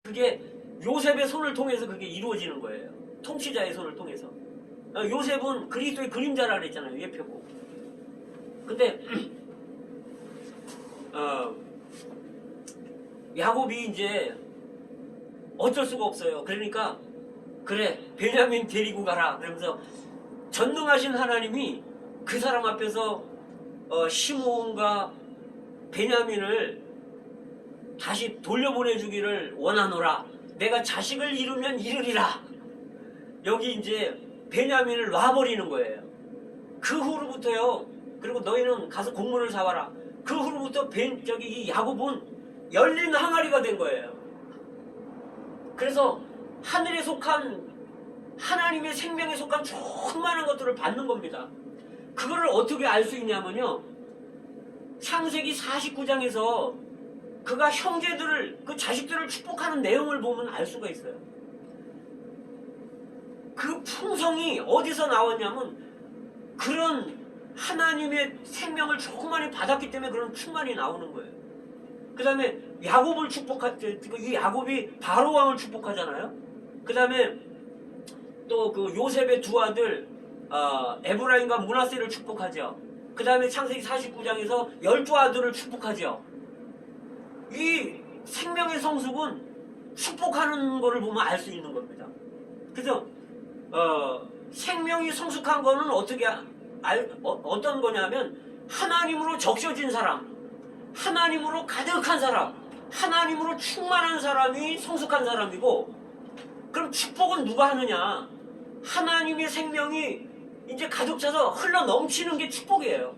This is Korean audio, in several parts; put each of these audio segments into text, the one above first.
그게 요셉의 손을 통해서 그게 이루어지는 거예요. 통치자의 손을 통해서. 요셉은 그리스도의 그림자라 그랬잖아요. 예표고. 근데 야곱이 이제 어쩔 수가 없어요. 그러니까 그래 베냐민 데리고 가라 그러면서 전능하신 하나님이 그 사람 앞에서 시므온과 베냐민을 다시 돌려보내주기를 원하노라. 내가 자식을 이루면 이르리라. 여기 이제 베냐민을 놔버리는 거예요. 그 후로부터요. 그리고 너희는 가서 곡물을 사와라. 그 후로부터 이 야곱은 열린 항아리가 된 거예요. 그래서 하늘에 속한 하나님의 생명에 속한 조그마한 것들을 받는 겁니다. 그거를 어떻게 알 수 있냐면요. 창세기 49장에서 그가 형제들을 그 자식들을 축복하는 내용을 보면 알 수가 있어요. 그 풍성이 어디서 나왔냐면 그런 하나님의 생명을 조그만히 받았기 때문에 그런 충만이 나오는 거예요. 그 다음에 야곱을 이 야곱이 바로 왕을 축복하잖아요. 그 다음에 또 그 요셉의 두 아들 에브라임과 므낫세를 축복하죠. 그 다음에 창세기 49장에서 12아들을 축복하죠. 이 생명의 성숙은 축복하는 거를 보면 알 수 있는 겁니다. 그래서 생명이 성숙한 거는 어떤 거냐면 하나님으로 적셔진 사람, 하나님으로 가득한 사람, 하나님으로 충만한 사람이 성숙한 사람이고, 그럼 축복은 누가 하느냐? 하나님의 생명이 이제 가득 차서 흘러 넘치는 게 축복이에요.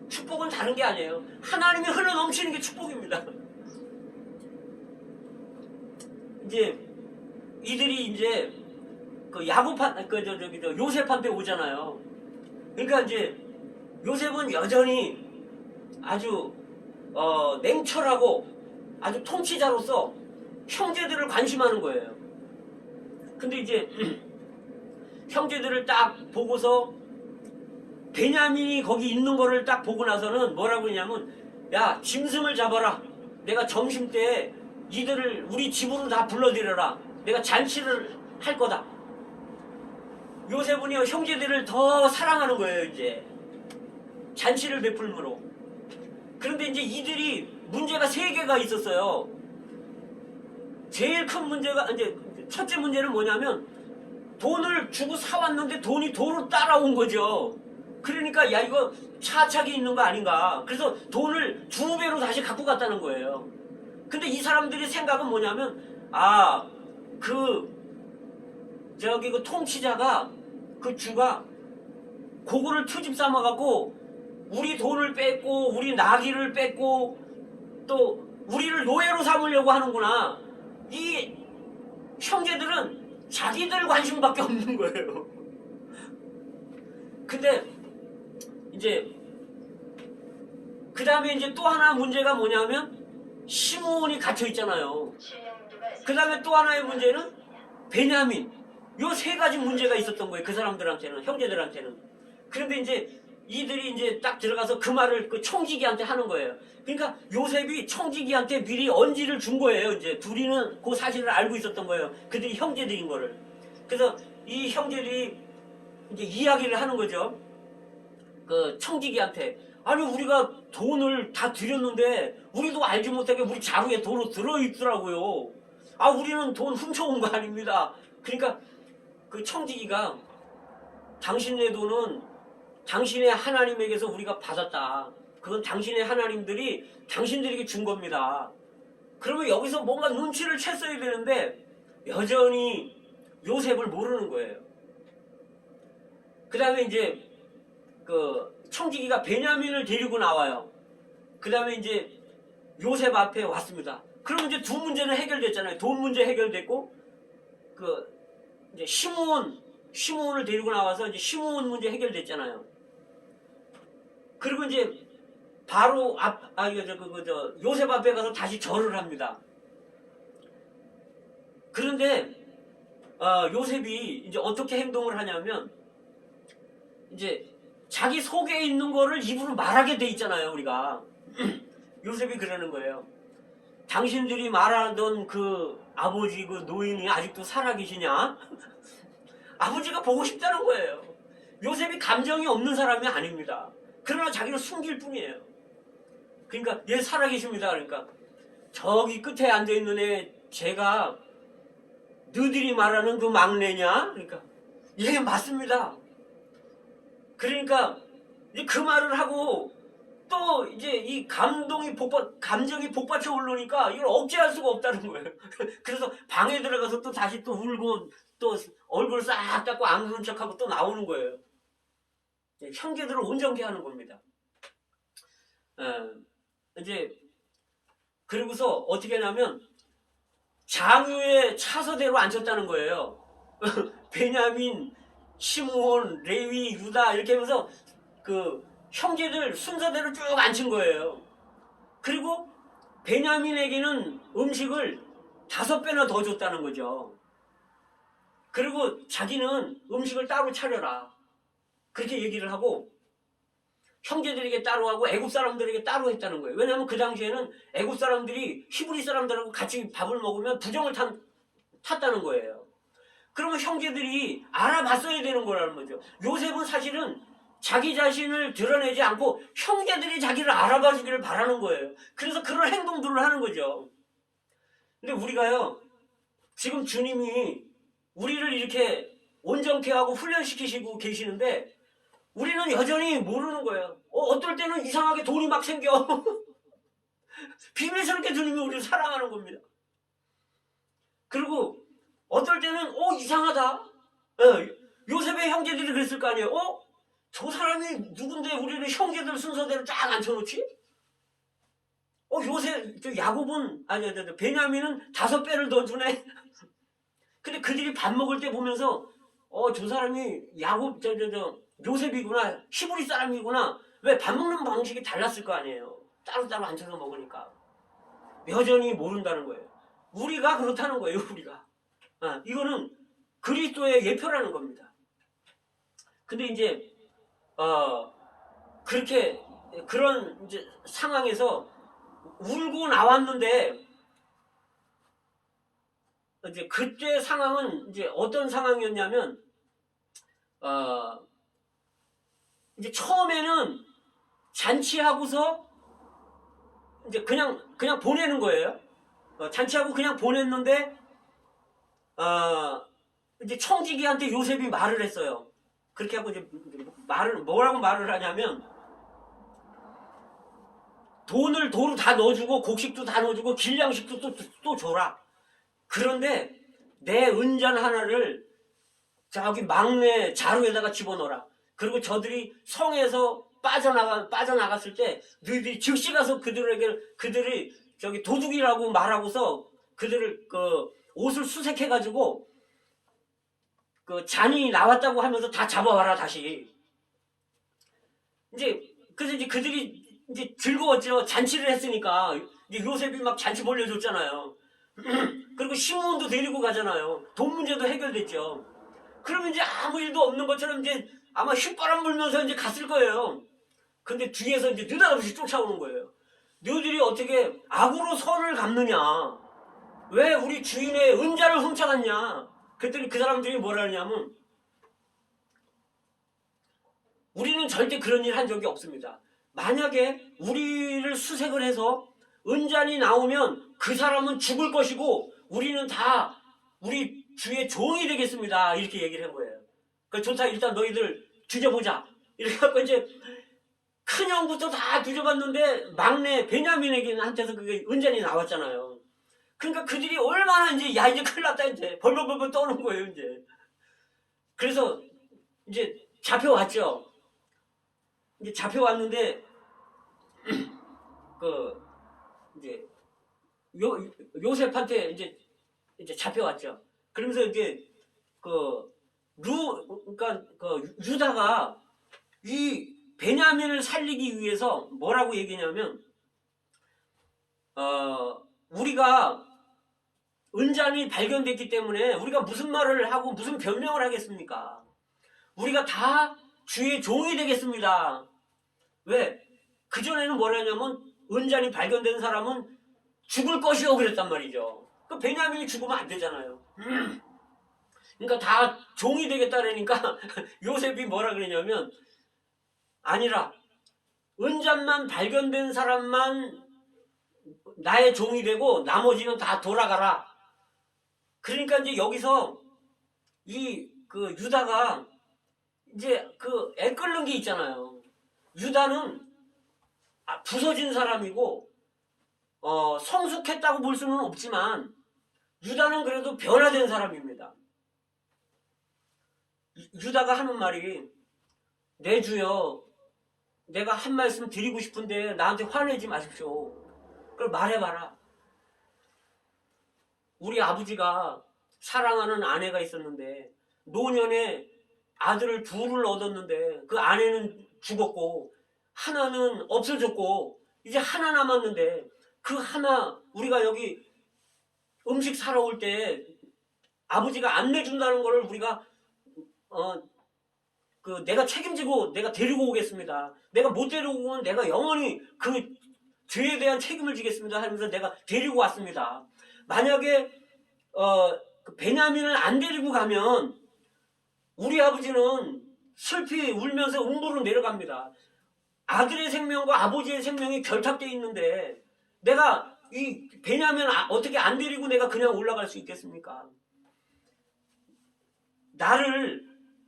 축복은 다른 게 아니에요. 하나님이 흘러 넘치는 게 축복입니다. 이제 이들이 이제 그 요셉한테 오잖아요. 그러니까 이제 요셉은 여전히 아주 냉철하고 아주 통치자로서 형제들을 관심하는 거예요. 근데 이제 형제들을 딱 보고서 베냐민이 거기 있는 거를 딱 보고 나서는 뭐라고 했냐면, 야, 짐승을 잡아라. 내가 점심때 이들을 우리 집으로 다 불러들여라. 내가 잔치를 할 거다. 요셉은요, 형제들을 더 사랑하는 거예요, 이제. 잔치를 베풀므로. 그런데 이제 이들이 문제가 3개가 있었어요. 제일 큰 문제가, 이제 첫째 문제는 뭐냐면, 돈을 주고 사왔는데 돈이 도로 따라온 거죠. 그러니까, 야, 이거 차착이 있는 거 아닌가. 그래서 돈을 2배로 다시 갖고 갔다는 거예요. 근데 이 사람들의 생각은 뭐냐면, 그 통치자가, 그 주가, 그거를 트집 삼아갖고, 우리 돈을 뺏고, 우리 나귀를 뺏고, 또, 우리를 노예로 삼으려고 하는구나. 이 형제들은 자기들 관심밖에 없는 거예요. 근데, 이제, 그 다음에 이제 또 하나 문제가 뭐냐면, 시므온이 갇혀 있잖아요. 그 다음에 또 하나의 문제는 베냐민. 요 3가지 문제가 있었던 거예요. 그 사람들한테는, 형제들한테는. 그런데 이제 이들이 이제 딱 들어가서 그 말을 그 청지기한테 하는 거예요. 그러니까 요셉이 청지기한테 미리 언지를 준 거예요. 이제 둘이는 그 사실을 알고 있었던 거예요. 그들이 형제들인 거를. 그래서 이 형제들이 이제 이야기를 하는 거죠. 그 청지기한테. 아니, 우리가 돈을 다 드렸는데 우리도 알지 못하게 우리 자루에 돈으로 들어있더라고요. 우리는 돈 훔쳐온 거 아닙니다. 그러니까 그 청지기가, 당신의 돈은 당신의 하나님에게서 우리가 받았다. 그건 당신의 하나님들이 당신들에게 준 겁니다. 그러면 여기서 뭔가 눈치를 챘어야 되는데 여전히 요셉을 모르는 거예요. 그 다음에 이제 그 청지기가 베냐민을 데리고 나와요. 그 다음에 이제 요셉 앞에 왔습니다. 그럼 이제 2 문제는 해결됐잖아요. 돈 문제 해결됐고, 이제 시므온을 데리고 나와서 이제 시므온 문제 해결됐잖아요. 그리고 이제 바로 요셉 앞에 가서 다시 절을 합니다. 그런데 요셉이 이제 어떻게 행동을 하냐면, 이제 자기 속에 있는 거를 입으로 말하게 돼 있잖아요, 우리가. 요셉이 그러는 거예요. 당신들이 말하던 그 아버지 그 노인이 아직도 살아계시냐? 아버지가 보고 싶다는 거예요. 요셉이 감정이 없는 사람이 아닙니다. 그러나 자기는 숨길 뿐이에요. 그러니까 얘 살아계십니다. 그러니까 저기 끝에 앉아있는 애 제가 너희들이 말하는 그 막내냐? 그러니까 예 맞습니다. 그러니까 이제 그 말을 하고 또 이제 이 감정이 복받쳐 오르니까 이걸 억제할 수가 없다는 거예요. 그래서 방에 들어가서 또 다시 또 울고 또 얼굴 싹 닦고 안 그런 척하고 또 나오는 거예요. 형제들을 온전케 하는 겁니다. 이제 그러고서 어떻게 하냐면 장유의 차서대로 앉혔다는 거예요. 베냐민, 시므온, 레위, 유다 이렇게 하면서 그 형제들 순서대로 쭉 앉힌 거예요. 그리고 베냐민에게는 음식을 5배나 더 줬다는 거죠. 그리고 자기는 음식을 따로 차려라. 그렇게 얘기를 하고 형제들에게 따로 하고 애굽 사람들에게 따로 했다는 거예요. 왜냐하면 그 당시에는 애굽 사람들이 히브리 사람들하고 같이 밥을 먹으면 부정을 탔다는 거예요. 그러면 형제들이 알아봤어야 되는 거라는 거죠. 요셉은 사실은 자기 자신을 드러내지 않고 형제들이 자기를 알아봐 주기를 바라는 거예요. 그래서 그런 행동들을 하는 거죠. 근데 우리가요, 지금 주님이 우리를 이렇게 온전케 하고 훈련시키시고 계시는데 우리는 여전히 모르는 거예요. 어떨 때는 이상하게 돈이 막 생겨. 비밀스럽게 주님이 우리를 사랑하는 겁니다. 그리고 어떨 때는 이상하다. 요셉의 형제들이 그랬을 거 아니에요. 저 사람이 누군데 우리를 형제들 순서대로 쫙 앉혀놓지? 요셉, 야곱은, 베냐민은 5배를 더 주네? 근데 그들이 밥 먹을 때 보면서, 저 사람이 요셉이구나. 히브리 사람이구나. 왜 밥 먹는 방식이 달랐을 거 아니에요. 따로따로 앉혀서 먹으니까. 여전히 모른다는 거예요. 우리가 그렇다는 거예요, 우리가. 이거는 그리스도의 예표라는 겁니다. 근데 이제, 그렇게, 그런 이제 상황에서 울고 나왔는데, 이제 그때 상황은 이제 어떤 상황이었냐면, 이제 처음에는 잔치하고서 이제 그냥 보내는 거예요. 잔치하고 그냥 보냈는데, 이제 청지기한테 요셉이 말을 했어요. 그렇게 하고 이제 뭐라고 말을 하냐면, 돈을 도로 다 넣어주고, 곡식도 다 넣어주고, 길냥식도 또 줘라. 그런데 내 은잔 하나를 저기 막내 자루에다가 집어넣어라. 그리고 저들이 성에서 빠져나갔을 때 너희들이 즉시 가서 그들이 저기 도둑이라고 말하고서 그들을 그 옷을 수색해가지고 그 잔이 나왔다고 하면서 다 잡아와라 다시. 그래서 이제 그들이 이제 즐거웠죠. 잔치를 했으니까. 이제 요셉이 막 잔치 벌려줬잖아요. 그리고 시므온도 데리고 가잖아요. 돈 문제도 해결됐죠. 그러면 이제 아무 일도 없는 것처럼 이제 아마 휘바람 불면서 이제 갔을 거예요. 근데 뒤에서 이제 느닷없이 쫓아오는 거예요. 너희들이 어떻게 악으로 선을 갚느냐? 왜 우리 주인의 은자를 훔쳐갔냐? 그랬더니 그 사람들이 뭐라 하냐면 우리는 절대 그런 일 한 적이 없습니다. 만약에 우리를 수색을 해서 은잔이 나오면 그 사람은 죽을 것이고 우리는 다 우리 주의 종이 되겠습니다. 이렇게 얘기를 한 거예요. 그러니까 좋다. 일단 너희들 뒤져보자. 이렇게 해서 이제 큰 형부터 다 뒤져봤는데 막내 베냐민에게는 한테서 그게 은잔이 나왔잖아요. 그러니까 그들이 얼마나 이제 이제 큰일 났다 이제 벌벌벌 떠는 거예요 이제. 그래서 이제 잡혀왔죠. 이제 잡혀왔는데 이제 요셉한테 이제 잡혀왔죠. 그러면서 이제 그러니까 유다가 이 베냐민을 살리기 위해서 뭐라고 얘기냐면 우리가 은잔이 발견됐기 때문에 우리가 무슨 말을 하고 무슨 변명을 하겠습니까? 우리가 다 주의 종이 되겠습니다. 왜? 그전에는 뭐라냐면 은잔이 발견된 사람은 죽을 것이요 그랬단 말이죠. 그 베냐민이 죽으면 안 되잖아요. 그러니까 다 종이 되겠다 그러니까 요셉이 뭐라 그러냐면 아니라 은잔만 발견된 사람만 나의 종이 되고 나머지는 다 돌아가라. 그러니까 이제 여기서 그 유다가 이제 그 애 끓는 게 있잖아요. 유다는 부서진 사람이고 성숙했다고 볼 수는 없지만 유다는 그래도 변화된 사람입니다. 유다가 하는 말이 내 주여 내가 한 말씀 드리고 싶은데 나한테 화내지 마십시오. 그걸 말해봐라. 우리 아버지가 사랑하는 아내가 있었는데 노년에 아들을 둘을 얻었는데 그 아내는 죽었고 하나는 없어졌고 이제 하나 남았는데 그 하나 우리가 여기 음식 사러 올 때 아버지가 안 내준다는 거를 우리가 내가 책임지고 내가 데리고 오겠습니다. 내가 못 데리고 오면 내가 영원히 그 죄에 대한 책임을 지겠습니다 하면서 내가 데리고 왔습니다. 만약에 그 베냐민을 안 데리고 가면 우리 아버지는 슬피 울면서 음부로 내려갑니다. 아들의 생명과 아버지의 생명이 결탁되어 있는데 내가 이 베냐민 어떻게 안 데리고 내가 그냥 올라갈 수 있겠습니까?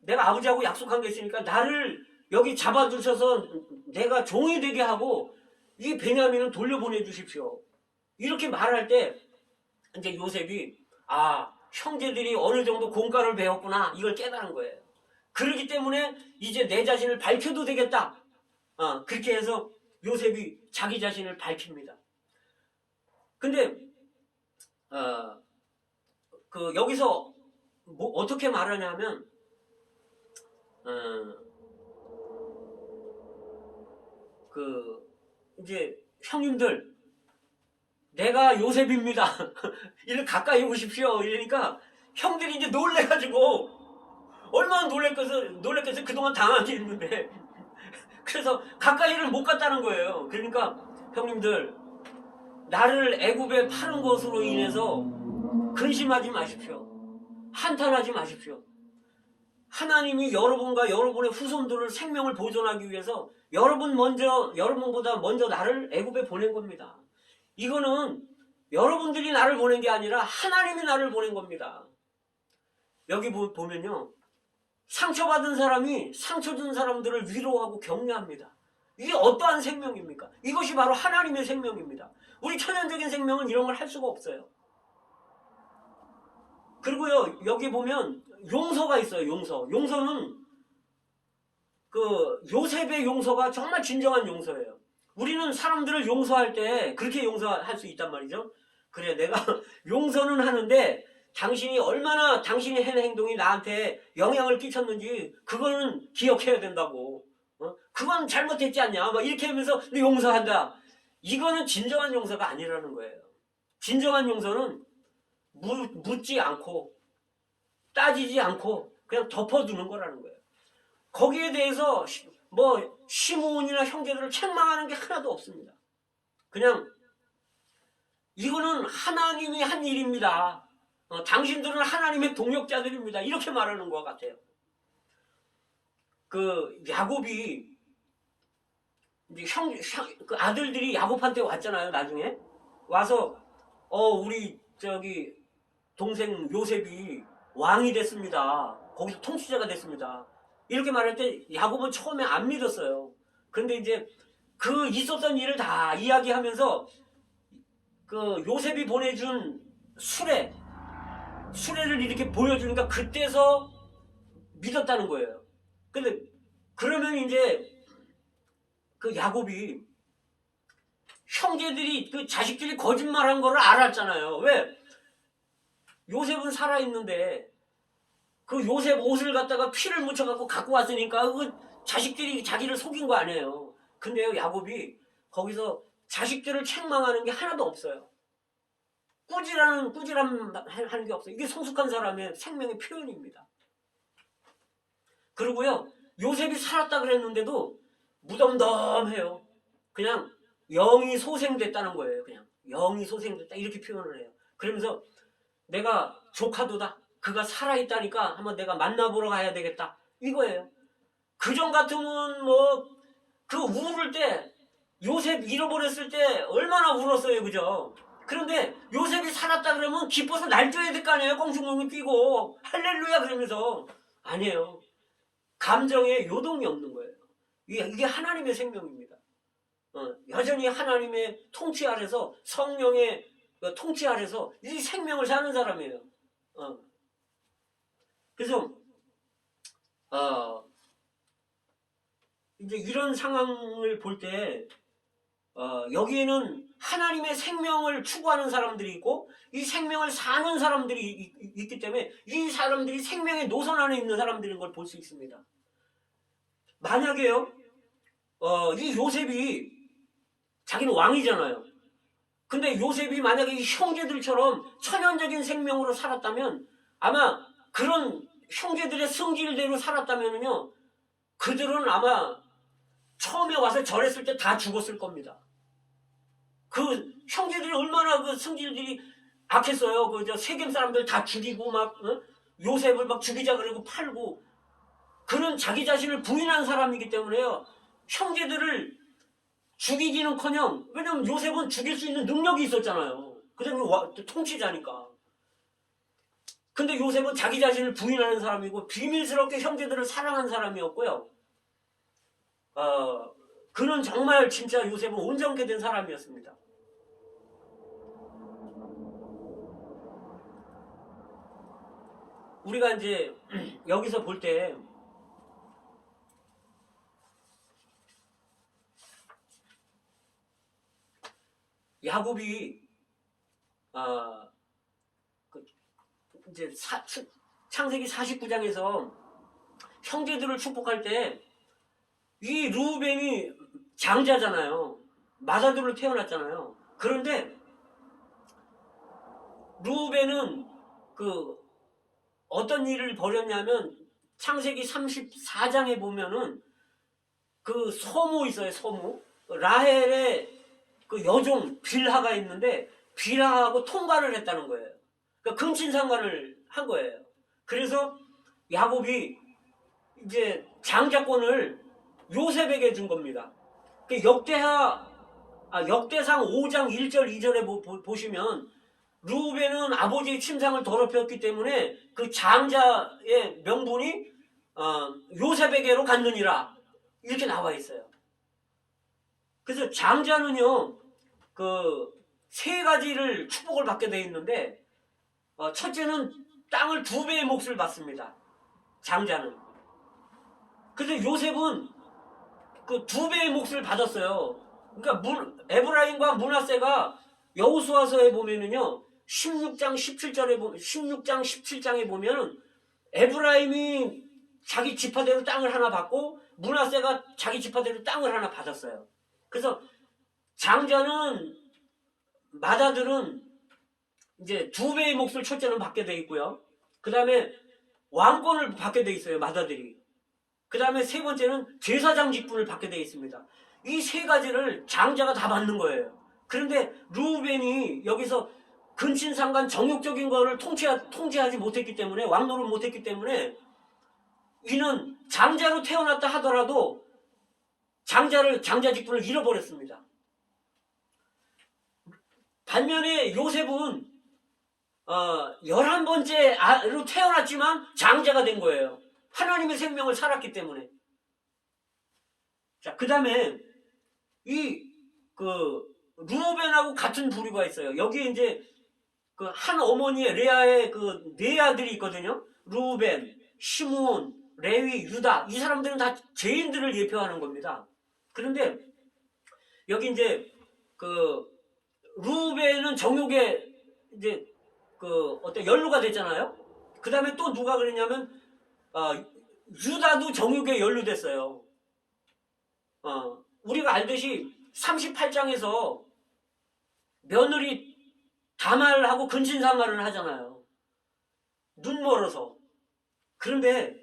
내가 아버지하고 약속한 게 있으니까 나를 여기 잡아주셔서 내가 종이 되게 하고 이 베냐민을 돌려보내 주십시오. 이렇게 말할 때 이제 요셉이 형제들이 어느 정도 공과를 배웠구나 이걸 깨달은 거예요. 그렇기 때문에 이제 내 자신을 밝혀도 되겠다. 그렇게 해서 요셉이 자기 자신을 밝힙니다. 근데 여기서 어떻게 말하냐면 이제 형님들 내가 요셉입니다. 이를 가까이 오십시오. 이러니까 형들이 이제 놀래가지고 얼마나 놀랬겠어 그동안 당한 게 있는데 그래서 가까이를 못 갔다는 거예요. 그러니까 형님들 나를 애굽에 파는 것으로 인해서 근심하지 마십시오. 한탄하지 마십시오. 하나님이 여러분과 여러분의 후손들을 생명을 보존하기 위해서 여러분보다 먼저 나를 애굽에 보낸 겁니다. 이거는 여러분들이 나를 보낸 게 아니라 하나님이 나를 보낸 겁니다. 여기 보면요. 상처받은 사람이 상처 준 사람들을 위로하고 격려합니다. 이게 어떠한 생명입니까? 이것이 바로 하나님의 생명입니다. 우리 천연적인 생명은 이런 걸 할 수가 없어요. 그리고요, 여기 보면 용서가 있어요. 용서는 요셉의 용서가 정말 진정한 용서예요. 우리는 사람들을 용서할 때 그렇게 용서할 수 있단 말이죠. 그래, 내가 용서는 하는데 당신이 얼마나 당신이 한 행동이 나한테 영향을 끼쳤는지 그거는 기억해야 된다고. 그건 잘못했지 않냐? 막 이렇게 하면서 용서한다. 이거는 진정한 용서가 아니라는 거예요. 진정한 용서는 묻지 않고 따지지 않고 그냥 덮어두는 거라는 거예요. 거기에 대해서 시므온이나 형제들을 책망하는 게 하나도 없습니다. 그냥 이거는 하나님이 한 일입니다. 당신들은 하나님의 동역자들입니다. 이렇게 말하는 것 같아요. 야곱이 이제 그 아들들이 야곱한테 왔잖아요. 나중에 와서 우리 동생 요셉이 왕이 됐습니다. 거기서 통치자가 됐습니다. 이렇게 말할 때 야곱은 처음에 안 믿었어요. 그런데 이제 있었던 일을 다 이야기하면서 요셉이 보내준 수레를 이렇게 보여주니까 그때서 믿었다는 거예요. 근데 그러면 이제 야곱이 형제들이 자식들이 거짓말한 거를 알았잖아요. 왜? 요셉은 살아있는데 요셉 옷을 갖다가 피를 묻혀갖고 갖고 왔으니까 자식들이 자기를 속인 거 아니에요. 근데요, 야곱이 거기서 자식들을 책망하는 게 하나도 없어요. 꾸지람 하는 게 없어요. 이게 성숙한 사람의 생명의 표현입니다. 그리고요, 요셉이 살았다 그랬는데도 무덤덤해요. 그냥 영이 소생됐다는 거예요. 그냥 영이 소생됐다 이렇게 표현을 해요. 그러면서 내가 조카도다. 그가 살아있다니까 한번 내가 만나보러 가야 되겠다. 이거예요. 그전 같으면 뭐 그 울을 때 요셉 잃어버렸을 때 얼마나 울었어요. 그죠? 그런데 요셉이 살았다 그러면 기뻐서 날뛰어야 될 거 아니에요. 꽁충꽁충 뛰고 할렐루야 그러면서. 아니에요. 감정에 요동이 없는 거예요. 이게 하나님의 생명입니다. 여전히 하나님의 통치 아래서, 성령의 통치 아래서 이 생명을 사는 사람이에요. 그래서 이제 이런 상황을 볼 때 여기에는 하나님의 생명을 추구하는 사람들이 있고 이 생명을 사는 사람들이 있기 때문에 이 사람들이 생명의 노선 안에 있는 사람들인 걸 볼 수 있습니다. 만약에요, 이 요셉이 자기는 왕이잖아요. 근데 요셉이 만약에 이 형제들처럼 천연적인 생명으로 살았다면 아마 그런 형제들의 성질대로 살았다면요, 그들은 아마 처음에 와서 절했을 때 다 죽었을 겁니다. 그 형제들이 얼마나 그 성질들이 악했어요. 그 세겜 사람들 다 죽이고 막 요셉을 막 죽이자 그러고 팔고, 그는 자기 자신을 부인한 사람이기 때문에요. 형제들을 죽이기는커녕, 왜냐면 요셉은 죽일 수 있는 능력이 있었잖아요. 그 다음에 통치자니까. 근데 요셉은 자기 자신을 부인하는 사람이고 비밀스럽게 형제들을 사랑한 사람이었고요. 그는 정말 진짜 요셉은 온전케 된 사람이었습니다. 우리가 이제 여기서 볼 때 야곱이 이제 창세기 49장에서 형제들을 축복할 때 이 르우벤이 장자잖아요. 맏아들로 태어났잖아요. 그런데 르우벤은 그 어떤 일을 벌였냐면 창세기 34장에 보면은 그 소모 있어요. 소모. 라헬의 그 여종 빌하가 있는데 빌하하고 통관을 했다는 거예요. 그러니까 근친상간을 한 거예요. 그래서 야곱이 이제 장자권을 요셉에게 준 겁니다. 그 역대상 5장 1절 2절에 보시면 르우벤은 아버지의 침상을 더럽혔기 때문에 그 장자의 명분이 요셉에게로 갔느니라 이렇게 나와 있어요. 그래서 장자는요 그 세 가지를 축복을 받게 되어 있는데 첫째는 땅을 2배의 몫을 받습니다. 장자는. 그래서 요셉은 그 2배의 몫을 받았어요. 그러니까 에브라임과 므낫세가 여호수아서에 보면은요 16장 17장에 보면은 에브라임이 자기 지파대로 땅을 하나 받고 므낫세가 자기 지파대로 땅을 하나 받았어요. 그래서 장자는 맏아들은 이제 2배의 몫을 첫째는 받게 돼 있고요. 그 다음에 왕권을 받게 돼 있어요. 맏아들이. 그 다음에 세 번째는 제사장 직분을 받게 돼 있습니다. 이 세 가지를 장자가 다 받는 거예요. 그런데 르우벤이 여기서 근친상간 정욕적인 거를 통제하지 못했기 때문에, 왕노를 못했기 때문에 이는 장자로 태어났다 하더라도 장자 직분을 잃어버렸습니다. 반면에 요셉은 11번째로 태어났지만 장자가 된 거예요. 하나님의 생명을 살았기 때문에. 자, 그 다음에 르우벤하고 같은 부류가 있어요. 여기에 이제 그 한 어머니의 레아의 그 네 아들이 있거든요. 르우벤, 시므온, 레위, 유다. 이 사람들은 다 죄인들을 예표하는 겁니다. 그런데 여기 이제 그 르우벤은 정욕에 이제 그 어떤 연루가 됐잖아요. 그 다음에 또 누가 그랬냐면 유다도 정욕에 연루됐어요. 우리가 알듯이 38장에서 며느리 다말하고 근친상간을 하잖아요. 눈 멀어서. 그런데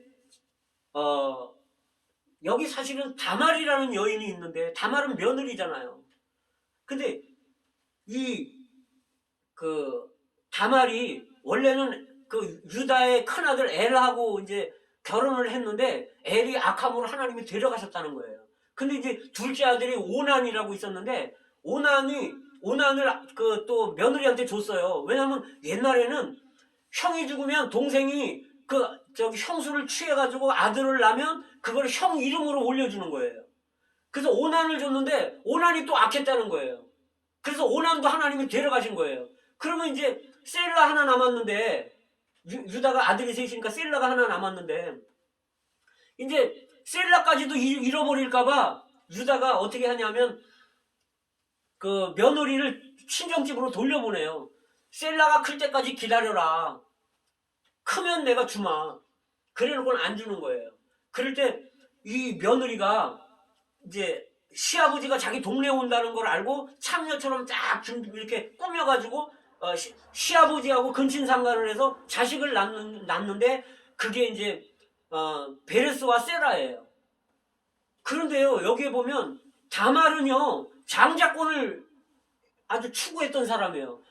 여기 사실은 다말이라는 여인이 있는데 다말은 며느리잖아요. 근데 다말이 원래는 그 유다의 큰아들 엘하고 이제 결혼을 했는데 엘이 악함으로 하나님이 데려가셨다는 거예요. 근데 이제 둘째 아들이 오난이라고 있었는데 오난을 그 또 며느리한테 줬어요. 왜냐면 옛날에는 형이 죽으면 동생이 그 저기 형수를 취해가지고 아들을 낳으면 그걸 형 이름으로 올려주는 거예요. 그래서 오난을 줬는데 오난이 또 악했다는 거예요. 그래서 오난도 하나님이 데려가신 거예요. 그러면 이제 셀라 하나 남았는데 유다가 아들이 셋이니까 셀라가 하나 남았는데 이제 셀라까지도 잃어버릴까봐 유다가 어떻게 하냐면 그 며느리를 친정집으로 돌려보내요. 셀라가 클 때까지 기다려라. 크면 내가 주마. 그래놓고는 안 주는 거예요. 그럴 때 이 며느리가 이제 시아버지가 자기 동네에 온다는 걸 알고 창녀처럼 쫙 이렇게 꾸며가지고 시아버지하고 근친상간을 해서 자식을 낳는데 그게 이제 베레스와 세라예요. 그런데요, 여기에 보면 다말은요 장자권을 아주 추구했던 사람이에요.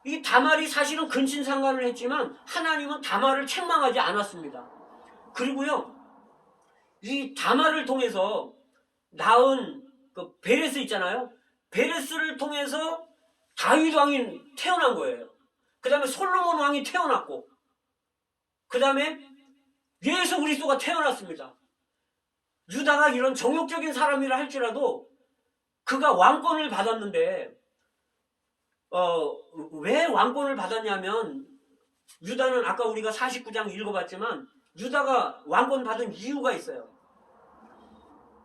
이 다말이 사실은 근친상간을 했지만 하나님은 다말을 책망하지 않았습니다. 그리고요, 이 다말을 통해서 낳은 그 베레스 있잖아요. 베레스를 통해서 다윗 왕이 태어난 거예요. 그 다음에 솔로몬 왕이 태어났고, 그 다음에 예수 그리스도가 태어났습니다. 유다가 이런 정욕적인 사람이라 할지라도 그가 왕권을 받았는데 왜 왕권을 받았냐면 유다는 아까 우리가 49장 읽어봤지만 유다가 왕권 받은 이유가 있어요.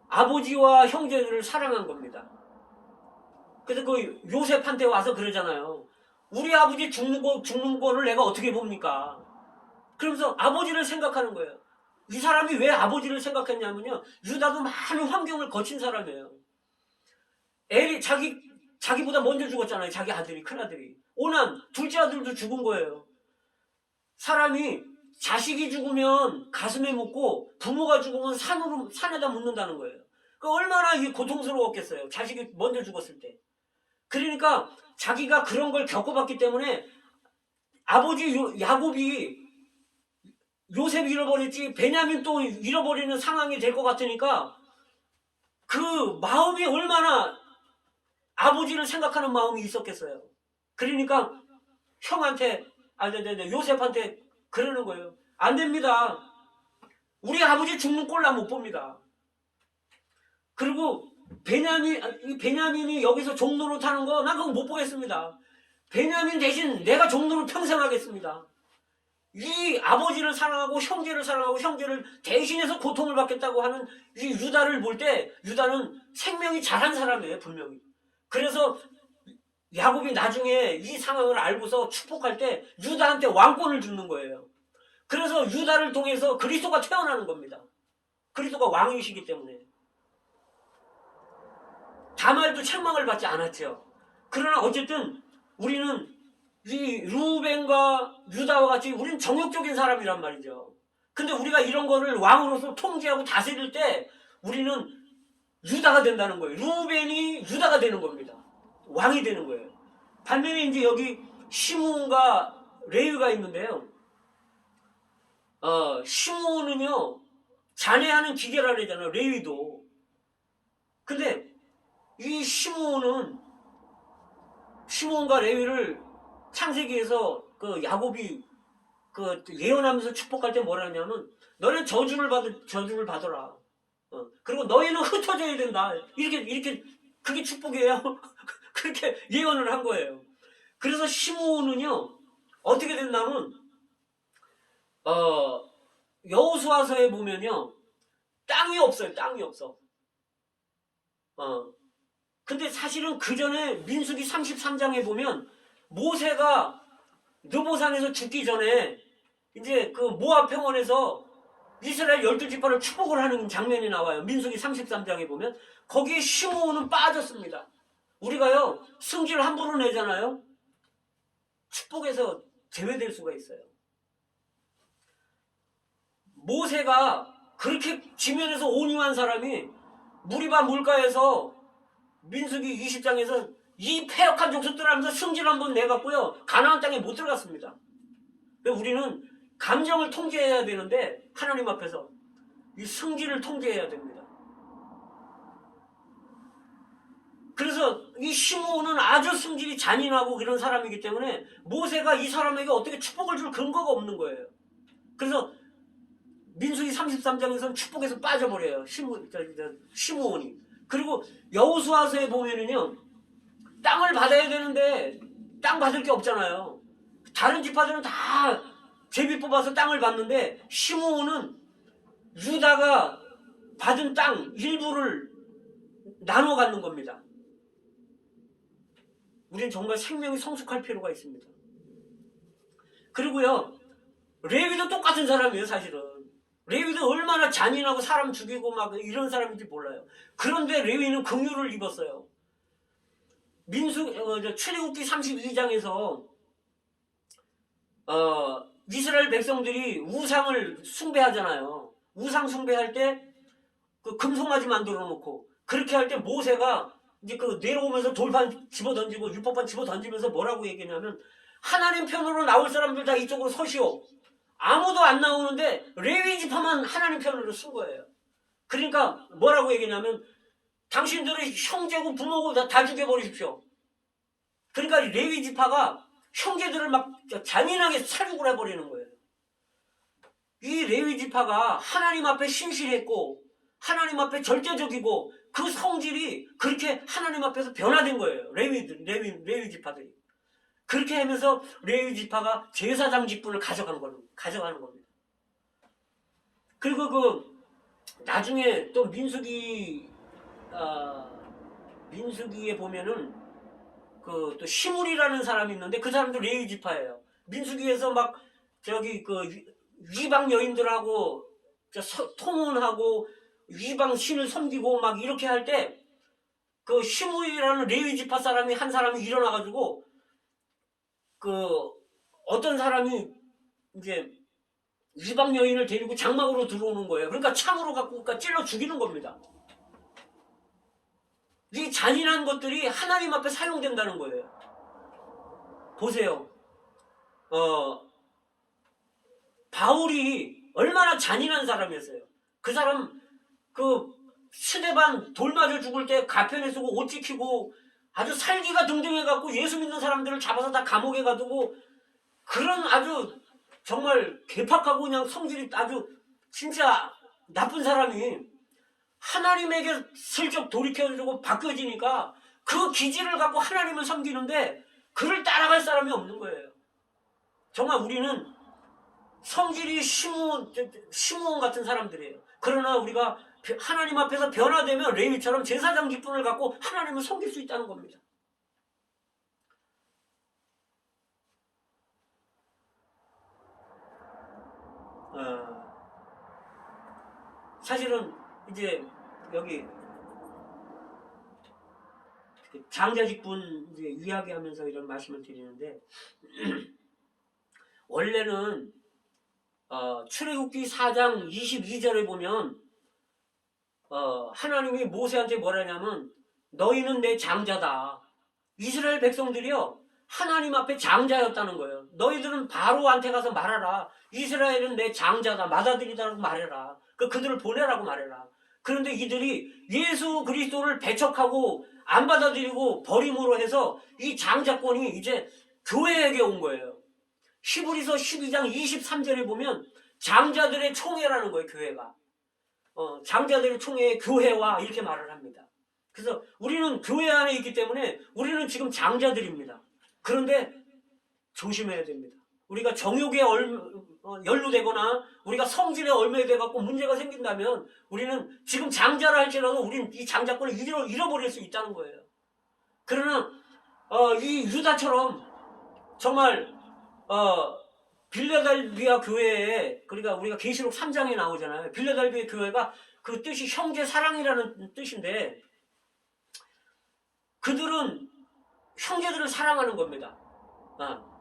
아버지와 형제들을 사랑한 겁니다. 그래서 그 요셉한테 와서 그러잖아요. 우리 아버지 죽는 거를 내가 어떻게 봅니까? 그러면서 아버지를 생각하는 거예요. 이 사람이 왜 아버지를 생각했냐면요, 유다도 많은 환경을 거친 사람이에요. 엘이 자기보다 먼저 죽었잖아요. 자기 아들이, 큰아들이. 오난 둘째 아들도 죽은 거예요. 사람이 자식이 죽으면 가슴에 묻고 부모가 죽으면 산에다 묻는다는 거예요. 그 얼마나 이게 고통스러웠겠어요. 자식이 먼저 죽었을 때. 그러니까 자기가 그런 걸 겪어봤기 때문에 아버지 야곱이 요셉 잃어버렸지 베냐민 또 잃어버리는 상황이 될 것 같으니까 그 마음이 얼마나 아버지를 생각하는 마음이 있었겠어요. 그러니까 형한테 요셉한테 그러는 거예요. 안 됩니다. 우리 아버지 죽는 꼴 나 못 봅니다. 그리고 베냐민이 여기서 종로로 타는 거 나 그거 못 보겠습니다. 베냐민 대신 내가 종로로 평생 하겠습니다. 이 아버지를 사랑하고 형제를 사랑하고 형제를 대신해서 고통을 받겠다고 하는 이 유다를 볼 때 유다는 생명이 잘한 사람이에요, 분명히. 그래서 야곱이 나중에 이 상황을 알고서 축복할 때 유다한테 왕권을 주는 거예요. 그래서 유다를 통해서 그리스도가 태어나는 겁니다. 그리스도가 왕이시기 때문에. 다말도 책망을 받지 않았죠. 그러나 어쨌든 우리는 이 루벤과 유다와 같이 우리는 정욕적인 사람이란 말이죠. 근데 우리가 이런 거를 왕으로서 통제하고 다스릴 때 우리는 유다가 된다는 거예요. 루벤이 유다가 되는 겁니다. 왕이 되는 거예요. 반면에 이제 여기 시므온과 레위가 있는데요. 시므온은요 잔해하는 기계라 그러잖아요. 레위도. 근데 이 시므온과 레위를 창세기에서 그 야곱이 그 예언하면서 축복할 때 뭐라 하냐면 너는 저주를 받아라. 그리고 너희는 흩어져야 된다. 이렇게 그게 축복이에요. 그렇게 예언을 한 거예요. 그래서 시므온은요 어떻게 됐냐면 여호수아서에 보면요 땅이 없어요. 땅이 없어. 근데 사실은 그 전에 민수기 33장에 보면 모세가 느보산에서 죽기 전에 이제 그 모압 평원에서 이스라엘 12지파를 축복을 하는 장면이 나와요. 민수기 33장에 보면 거기에 시므온은 빠졌습니다. 우리가요 승질 함부로 내잖아요. 축복에서 제외될 수가 있어요. 모세가 그렇게 지면에서 온유한 사람이 무리바 물가에서 민수기 20장에서 이 패역한 족속들 하면서 승질 한번 내갖고요 가나안 땅에 못 들어갔습니다. 우리는 감정을 통제해야 되는데 하나님 앞에서 이 성질을 통제해야 됩니다. 그래서 이 시므온은 아주 성질이 잔인하고 그런 사람이기 때문에 모세가 이 사람에게 어떻게 축복을 줄 근거가 없는 거예요. 그래서 민수기 33장에서는 축복에서 빠져버려요. 시므온이. 그리고 여호수아서에 보면은요, 땅을 받아야 되는데 땅 받을 게 없잖아요. 다른 지파들은 다 제비 뽑아서 땅을 받는데 시므온은 유다가 받은 땅 일부를 나눠 갖는 겁니다. 우리는 정말 생명이 성숙할 필요가 있습니다. 그리고요, 레위도 똑같은 사람이에요, 사실은. 레위도 얼마나 잔인하고 사람 죽이고 막 이런 사람인지 몰라요. 그런데 레위는 긍휼을 입었어요. 출애굽기 32장에서 이스라엘 백성들이 우상을 숭배하잖아요. 우상 숭배할 때 그 금송아지 만들어 놓고 그렇게 할 때 모세가 이제 그 내려오면서 돌판 집어 던지고 율법판 집어 던지면서 뭐라고 얘기냐면 하나님 편으로 나올 사람들 다 이쪽으로 서시오. 아무도 안 나오는데 레위 지파만 하나님 편으로 쓴 거예요. 그러니까 뭐라고 얘기냐면 당신들의 형제고 부모고 다 죽여버리십시오. 그러니까 레위 지파가 형제들을 막 잔인하게 살육을 해버리는 거예요. 이 레위 지파가 하나님 앞에 신실했고 하나님 앞에 절대적이고 그 성질이 그렇게 하나님 앞에서 변화된 거예요. 레위 지파들이. 그렇게 하면서 레위 지파가 제사장 직분을 가져가는 겁니다. 그리고 나중에 또 민수기에 보면은 또 시므리라는 사람이 있는데 그 사람도 레위 지파예요. 민수기에서 막 이방 여인들하고 통혼하고 이방 신을 섬기고 막 이렇게 할 때 그 시므리라는 레위 지파 사람이 한 사람이 일어나가지고 어떤 사람이 이제 이방 여인을 데리고 장막으로 들어오는 거예요. 그러니까 창으로 갖고 찔러 죽이는 겁니다. 이 잔인한 것들이 하나님 앞에 사용된다는 거예요. 보세요. 바울이 얼마나 잔인한 사람이었어요. 그 사람 스데반 돌 맞아 죽을 때 가편에 쓰고 옷 지키고 아주 살기가 등등해갖고 예수 믿는 사람들을 잡아서 다 감옥에 가두고 그런 아주 정말 괴팍하고 그냥 성질이 아주 진짜 나쁜 사람이 하나님에게 슬쩍 돌이켜주고 바뀌어지니까 그 기질을 갖고 하나님을 섬기는데 그를 따라갈 사람이 없는 거예요. 정말 우리는 성질이 시므온 같은 사람들이에요. 그러나 우리가 하나님 앞에서 변화되면 레위처럼 제사장 직분을 갖고 하나님을 섬길 수 있다는 겁니다. 사실은 이제 여기 장자 직분 이제 이야기하면서 이런 말씀을 드리는데 원래는 출애굽기 4장 22절에 보면 하나님이 모세한테 뭐라냐면 너희는 내 장자다. 이스라엘 백성들이요 하나님 앞에 장자였다는 거예요. 너희들은 바로한테 가서 말하라. 이스라엘은 내 장자다. 맏아들이다라고 말해라. 그들을 보내라고 말해라. 그런데 이들이 예수 그리스도를 배척하고 안 받아들이고 버림으로 해서 이 장자권이 이제 교회에게 온 거예요. 히브리서 12장 23절에 보면 장자들의 총회라는 거예요. 교회가. 장자들의 총회에 교회와 이렇게 말을 합니다. 그래서 우리는 교회 안에 있기 때문에 우리는 지금 장자들입니다. 그런데 조심해야 됩니다. 우리가 정욕에 연루되거나 우리가 성질에 얽매여돼갖고 문제가 생긴다면 우리는 지금 장자라 할지라도 우리는 이 장자권을 잃어버릴 수 있다는 거예요. 그러나 이 유다처럼 정말 빌레달비아 교회에 그러니까 우리가 계시록 3장에 나오잖아요. 빌레달비아 교회가 그 뜻이 형제 사랑이라는 뜻인데 그들은 형제들을 사랑하는 겁니다.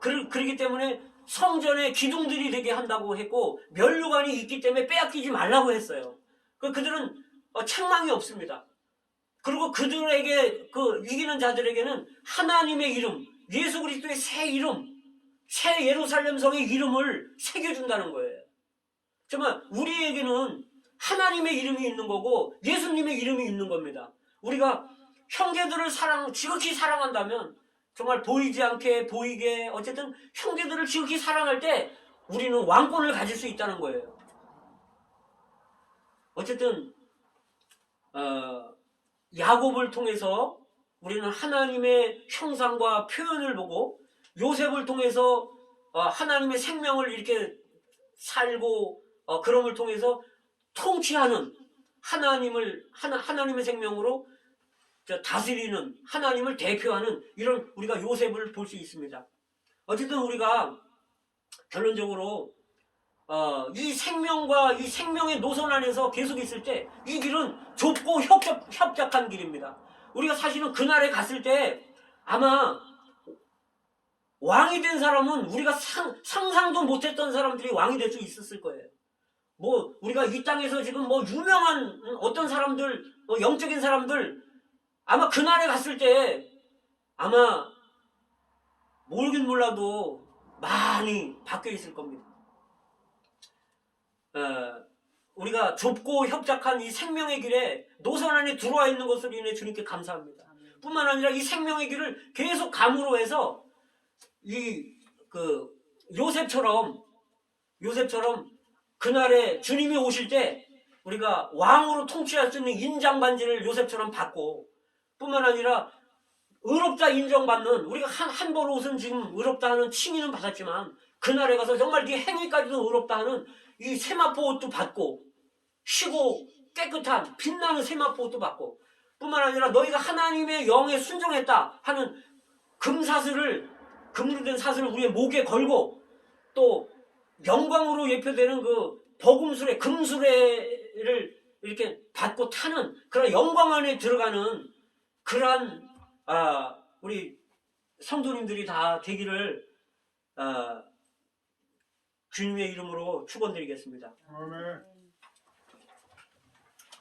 그렇기 때문에 성전에 기둥들이 되게 한다고 했고 면류관이 있기 때문에 빼앗기지 말라고 했어요. 그들은 책망이 없습니다. 그리고 그들에게 이기는 자들에게는 하나님의 이름, 예수 그리스도의 새 이름, 새 예루살렘 성의 이름을 새겨준다는 거예요. 정말 우리에게는 하나님의 이름이 있는 거고 예수님의 이름이 있는 겁니다. 우리가 형제들을 지극히 사랑한다면 정말 보이지 않게 보이게 어쨌든 형제들을 지극히 사랑할 때 우리는 왕권을 가질 수 있다는 거예요. 어쨌든 야곱을 통해서 우리는 하나님의 형상과 표현을 보고 요셉을 통해서 하나님의 생명을 이렇게 살고 그럼을 통해서 통치하는 하나님의 생명으로 다스리는 하나님을 대표하는 이런 우리가 요셉을 볼 수 있습니다. 어쨌든 우리가 결론적으로 이 생명과 이 생명의 노선 안에서 계속 있을 때 이 길은 좁고 협착한 길입니다. 우리가 사실은 그날에 갔을 때 아마 왕이 된 사람은 우리가 상상도 못했던 사람들이 왕이 될 수 있었을 거예요. 뭐 우리가 이 땅에서 지금 뭐 유명한 어떤 사람들, 영적인 사람들 아마 그날에 갔을 때 아마 모르긴 몰라도 많이 바뀌어 있을 겁니다. 우리가 좁고 협착한 이 생명의 길에 노선 안에 들어와 있는 것으로 인해 주님께 감사합니다. 뿐만 아니라 이 생명의 길을 계속 감으로 해서 요셉처럼 그날에 주님이 오실 때 우리가 왕으로 통치할 수 있는 인장 반지를 요셉처럼 받고 뿐만 아니라 의롭다 인정받는 우리가 한 벌 옷은 지금 의롭다 하는 칭의는 받았지만 그날에 가서 정말 네 행위까지도 의롭다 하는 이 세마포 옷도 받고 쉬고 깨끗한 빛나는 세마포 옷도 받고 뿐만 아니라 너희가 하나님의 영에 순종했다 하는 금으로 된 사슬을 우리의 목에 걸고 또 영광으로 예표되는 그 버금수레 금수레를 이렇게 받고 타는 그런 영광 안에 들어가는 그러한 우리 성도님들이 다 되기를 주님의 이름으로 축원드리겠습니다. 아멘.